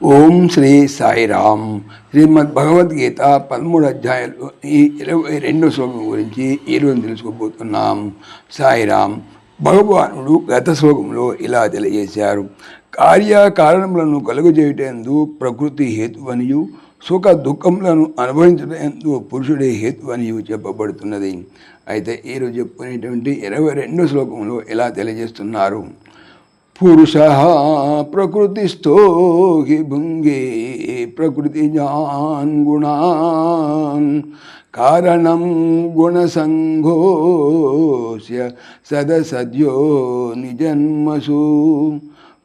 ఓం శ్రీ సాయిరామ్. శ్రీమద్ భగవద్గీత 13 అధ్యాయంలో ఈ 22 శ్లోకం గురించి ఈరోజు తెలుసుకోబోతున్నాం. సాయిరామ్. భగవానుడు గత శ్లోకంలో ఇలా తెలియజేశారు. కార్యకారణములను కలుగజేయుటందు ప్రకృతి హేతువనియు, సుఖ దుఃఖములను అనుభవించటందు పురుషుడే హేతువనియు చెప్పబడుతున్నది. అయితే ఈరోజు చెప్పుకునేటువంటి 22 శ్లోకంలో ఇలా తెలియజేస్తున్నారు. పురుషః ప్రకృతిస్థో హి భుంగే ప్రకృతిజాన్ గుణాన్ కారణం గుణసంఘోస్య సదసద్యో నిజన్మసు.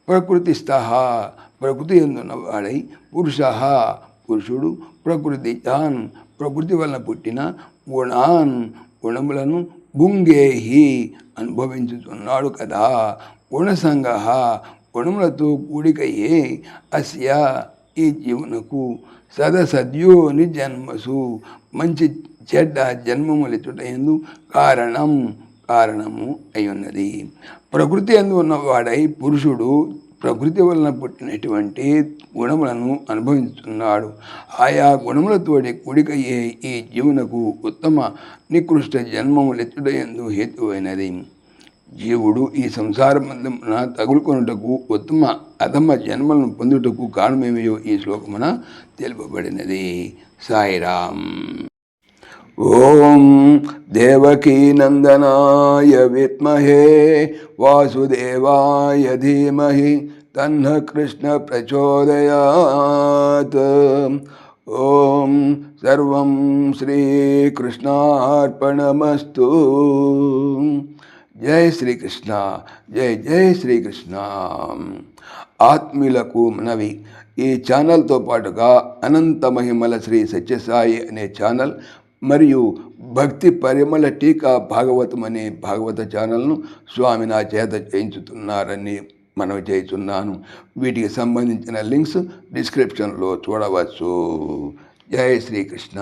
ప్రకృతిస్థః ప్రకృతి ఎందున్నవాడై, పురుషః పురుషుడు, ప్రకృతిజాన్ ప్రకృతి వలన పుట్టిన, గుణాన్ గుణములను, భుంగేహి అనుభవించుతున్నాడు కదా. గుణసంగ గుణములతో కూడికయే అస్య ఈ జీవనకు సదసద్యోని జన్మసు మంచి చెడ్డ జన్మములెచ్చుటయందు కారణము అయ్యున్నది. ప్రకృతి అందు ఉన్నవాడై పురుషుడు ప్రకృతి వలన పుట్టినటువంటి గుణములను అనుభవిస్తున్నాడు. ఆయా గుణములతోటి కూడికయ్యే ఈ జీవునకు ఉత్తమ నికృష్ట జన్మములెచ్చుటయందు హేతువైనది. జీవుడు ఈ సంసార బంధమున తగులుకొనుటకు ఉత్తమ అధమ జన్మలను పొందుటకు కారణమేమో ఈ శ్లోకమున తెలుపబడినది. సాయిరామ్. ఓం దేవకీనందనాయ విద్మహే వాసుదేవాయ ధీమహి తన్నః కృష్ణ ప్రచోదయాత్. ఓం సర్వం శ్రీకృష్ణార్పణమస్తు. జై శ్రీకృష్ణ. జై జై శ్రీకృష్ణ. ఆత్మీయులకు మనవి, ఈ ఛానల్తో పాటుగా అనంత మహిమల శ్రీ సత్యసాయి అనే ఛానల్ మరియు భక్తి పరిమళ టీకా భాగవతం అనే భాగవత ఛానల్ను స్వామి నా చేత చేయించుతున్నారని మనవి చేస్తున్నాను. వీటికి సంబంధించిన లింక్స్ డిస్క్రిప్షన్లో చూడవచ్చు. జై శ్రీకృష్ణ.